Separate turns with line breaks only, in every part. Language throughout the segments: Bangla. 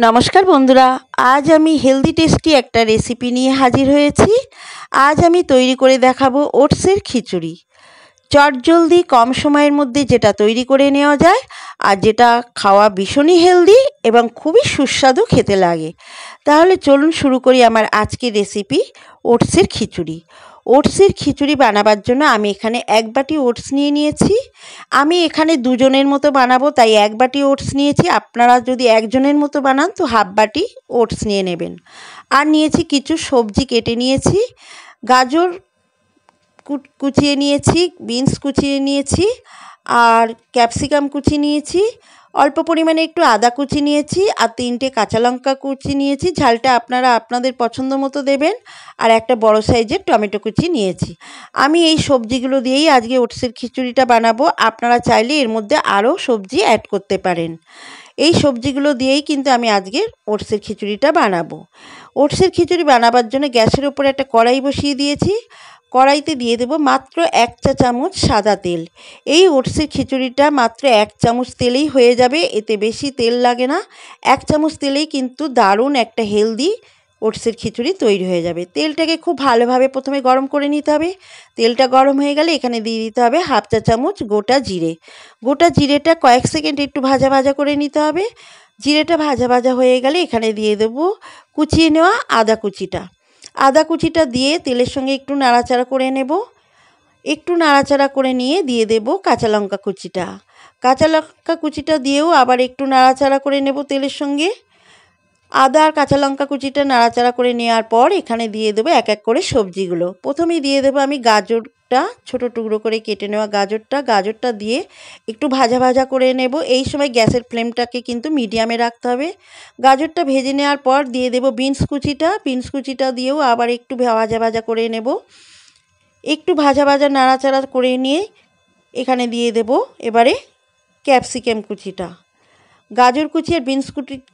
নমস্কার বন্ধুরা, আজ আমি হেলদি টেস্টি একটা রেসিপি নিয়ে হাজির হয়েছি। আজ আমি তৈরি করে দেখাবো ওটসের খিচুড়ি। চটজলদি কম সময়ের মধ্যে যেটা তৈরি করে নেওয়া যায় আর যেটা খাওয়া ভীষণই হেলদি এবং খুবই সুস্বাদু খেতে লাগে। তাহলে চলুন শুরু করি আমার আজকের রেসিপি ওটসের খিচুড়ি। ওটসের খিচুড়ি বানাবার জন্য আমি এখানে 1 বাটি ওটস নিয়ে নিয়েছি। আমি এখানে দুজনের মতো বানাবো, তাই 1 বাটি ওটস নিয়েছি। আপনারা যদি একজনের মতো বানান তো হাফ বাটি ওটস নিয়ে নেবেন। আর নিয়েছি কিছু সবজি কেটে নিয়েছি, গাজর কুচিয়ে নিয়েছি, বিনস কুচিয়ে নিয়েছি, আর ক্যাপসিকাম কুচি নিয়েছি, অল্প পরিমাণে একটু আদা কুচি নিয়েছি, আর 3টে কাঁচা লঙ্কা কুচি নিয়েছি। ঝালটা আপনারা আপনাদের পছন্দ মতো দেবেন। আর একটা বড় সাইজের টমেটো কুচি নিয়েছি। আমি এই সবজিগুলো দিয়েই আজকে ওটসের খিচুড়িটা বানাবো। আপনারা চাইলে এর মধ্যে আরও সবজি অ্যাড করতে পারেন। এই সবজিগুলো দিয়েই কিন্তু আমি আজকের ওটসের খিচুড়িটা বানাবো। ওটসের খিচুড়ি বানাবার জন্য গ্যাসের ওপরে একটা কড়াই বসিয়ে দিয়েছি। কড়াইতে দিয়ে দেবো মাত্র 1 চা চামচ সাদা তেল। এই ওটসের খিচুড়িটা মাত্র 1 চামচ তেলেই হয়ে যাবে, এতে বেশি তেল লাগে না। 1 চামচ তেলেই কিন্তু দারুণ একটা হেলদি ওটসের খিচুড়ি তৈরি হয়ে যাবে। তেলটাকে খুব ভালোভাবে প্রথমে গরম করে নিতে হবে। তেলটা গরম হয়ে গেলে এখানে দিয়ে দিতে হবে হাফ চা চামচ গোটা জিরে। গোটা জিরেটা কয়েক সেকেন্ড একটু ভাজা ভাজা করে নিতে হবে। জিরেটা ভাজা ভাজা হয়ে গেলে এখানে দিয়ে দেবো কুচিয়ে নেওয়া আদা কুচিটা। আদা কুচিটা দিয়ে তেলের সঙ্গে একটু নাড়াচাড়া করে নেব। একটু নাড়াচাড়া করে নিয়ে দিয়ে দেব কাঁচা লঙ্কা কুচিটা। কাঁচা লঙ্কা কুচিটা দিয়েও আবার একটু নাড়াচাড়া করে নেব তেলের সঙ্গে। আদা আর কাঁচা লঙ্কা কুচিটা নাড়াচাড়া করে নেওয়ার পর এখানে দিয়ে দেবো এক এক করে সবজিগুলো। প্রথমেই দিয়ে দেবো আমি গাজরটা, ছোট টুকরো করে কেটে নেওয়া গাজরটা দিয়ে একটু ভাজা ভাজা করে নেব। এই সময় গ্যাসের ফ্লেমটাকে কিন্তু মিডিয়ামে রাখতে হবে। গাজরটা ভেজে নেওয়ার পর দিয়ে দেব বিনস কুচিটা দিয়েও আবার একটু ভাজা ভাজা করে নেব। একটু ভাজা ভাজা নাড়াচাড়া করে নিয়ে এখানে দিয়ে দেব এবারে ক্যাপসিকাম কুচিটা। গাজর কুচি আর বিনস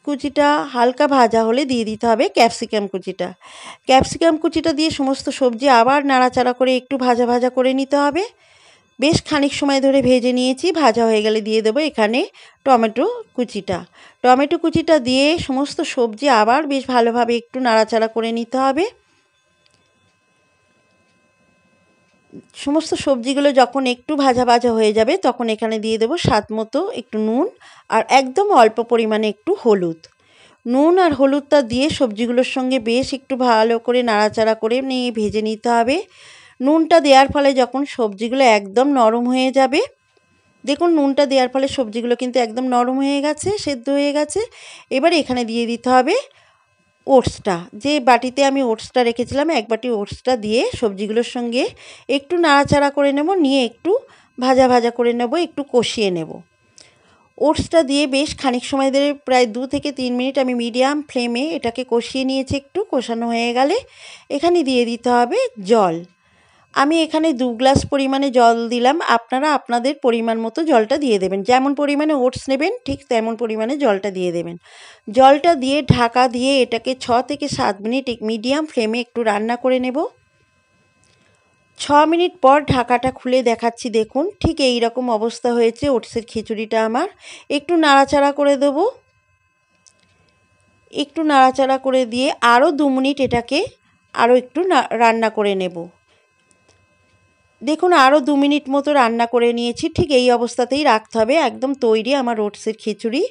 কুচিটা হালকা ভাজা হলে দিয়ে দিতে হবে ক্যাপসিকাম কুচিটা দিয়ে সমস্ত সবজি আবার নাড়াচাড়া করে একটু ভাজা ভাজা করে নিতে হবে। বেশ খানিক সময় ধরে ভেজে নিয়েছি। ভাজা হয়ে গেলে দিয়ে দেবো এখানে টমেটো কুচিটা দিয়ে সমস্ত সবজি আবার বেশ ভালোভাবে একটু নাড়াচাড়া করে নিতে হবে। সমস্ত সবজিগুলো যখন একটু ভাজা ভাজা হয়ে যাবে তখন এখানে দিয়ে দেবো স্বাদ মতো একটু নুন আর একদম অল্প পরিমাণে একটু হলুদ। নুন আর হলুদটা দিয়ে সবজিগুলোর সঙ্গে বেশ একটু ভালো করে নাড়াচাড়া করে নিয়ে ভেজে নিতে হবে। নুনটা দেওয়ার ফলে যখন সবজিগুলো একদম নরম হয়ে যাবে, দেখুন নুনটা দেওয়ার ফলে সবজিগুলো কিন্তু একদম নরম হয়ে গেছে, সেদ্ধ হয়ে গেছে। এবার এখানে দিয়ে দিতে হবে ওটসটা। যে বাটিতে আমি ওটসটা রেখেছিলাম 1 বাটি ওটসটা দিয়ে সবজিগুলোর সঙ্গে একটু নাড়াচাড়া করে নেব, নিয়ে একটু ভাজা ভাজা করে নেব, একটু কষিয়ে নেব। ওটসটা দিয়ে বেশ খানিক সময় ধরে প্রায় 2 থেকে 3 মিনিট আমি মিডিয়াম ফ্লেমে এটাকে কষিয়ে নিয়েছি। একটু কষানো হয়ে গেলে এখানে দিয়ে দিতে হবে জল। আমি এখানে 2 গ্লাস পরিমাণে জল দিলাম। আপনারা আপনাদের পরিমাণ মতো জলটা দিয়ে দেবেন। যেমন পরিমাণে ওটস নেবেন ঠিক তেমন পরিমাণে জলটা দিয়ে দেবেন। জলটা দিয়ে ঢাকা দিয়ে এটাকে 6 থেকে 7 মিনিট মিডিয়াম ফ্লেমে একটু রান্না করে নেব। 6 মিনিট পর ঢাকাটা খুলে দেখাচ্ছি, দেখুন ঠিক এই রকম অবস্থা হয়েছে ওটসের খিচুড়িটা আমার। একটু নাড়াচাড়া করে দেব। একটু নাড়াচাড়া করে দিয়ে আরও 2 মিনিট এটাকে আরও একটু রান্না করে নেব। দেখুন আরও 2 মিনিট মতো রান্না করে নিয়েছি। ঠিক এই অবস্থাতেই রাখতে হবে। একদম তৈরি আমার ওটসের খিচুড়ি।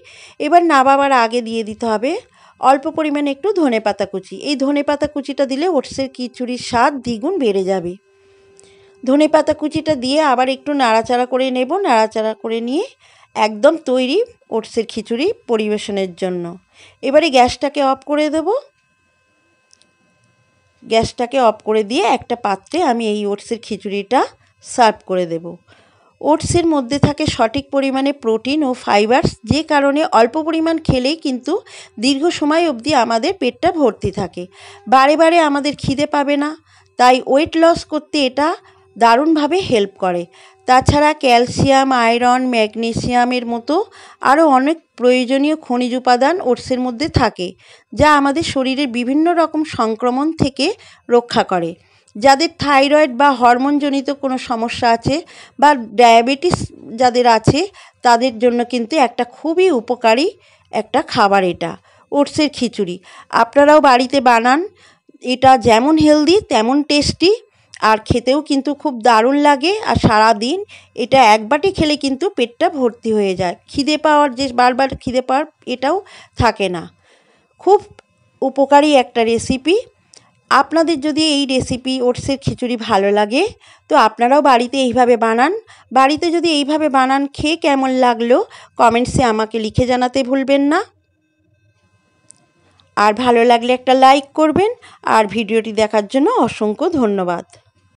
এবার নামাবার আগে দিয়ে দিতে হবে অল্প পরিমাণে একটু ধনেপাতা কুচি। এই ধনেপাতা কুচিটা দিলে ওটসের খিচুড়ির স্বাদ দ্বিগুণ বেড়ে যাবে। ধনেপাতা কুচিটা দিয়ে আবার একটু নাড়াচাড়া করে নেব। নাড়াচাড়া করে নিয়ে একদম তৈরি ওটসের খিচুড়ি পরিবেশনের জন্য। এবারে গ্যাসটাকে অফ করে দেব। গ্যাসটাকে অফ করে দিয়ে একটা পাত্রে আমি এই ওটসের খিচুড়িটা সার্ভ করে দেব। ওটসের মধ্যে থাকে সঠিক পরিমাণে প্রোটিন ও ফাইবারস, যে কারণে অল্প পরিমাণ খেলেই কিন্তু দীর্ঘ সময় অবধি আমাদের পেটটা ভর্তি থাকে, বারে বারে আমাদের খিদে পাবে না। তাই ওয়েট লস করতে এটা দারুণভাবে হেল্প করে। তাছাড়া ক্যালসিয়াম, আয়রন, ম্যাগনেসিয়ামের মতো আরও অনেক প্রয়োজনীয় খনিজ উপাদান ওটসের মধ্যে থাকে, যা আমাদের শরীরের বিভিন্ন রকম সংক্রমণ থেকে রক্ষা করে। যাদের থাইরয়েড বা হরমোনজনিত কোনো সমস্যা আছে বা ডায়াবেটিস যাদের আছে তাদের জন্য কিন্তু একটা খুবই উপকারী একটা খাবার এটা। ওটসের খিচুড়ি। আপনারাও বাড়িতে বানান। এটা যেমন হেলদি তেমন টেস্টি, আর খেতেও কিন্তু খুব দারুণ লাগে। আর সারা দিন এটা এক বাটি খেলে কিন্তু পেটটা ভর্তি হয়ে যায়, খিদে পাওয়ার যে বারবার খিদে পাওয়ার এটাও থাকে না। খুব উপকারী একটা রেসিপি। আপনাদের যদি এই রেসিপি ওটসের খিচুড়ি ভালো লাগে তো আপনারাও বাড়িতে এইভাবে বানান। বাড়িতে যদি এইভাবে বানান, খেয়ে কেমন লাগলো কমেন্টসে আমাকে লিখে জানাতে ভুলবেন না। আর ভালো লাগলে একটা লাইক করবেন। আর ভিডিওটি দেখার জন্য অসংখ্য ধন্যবাদ।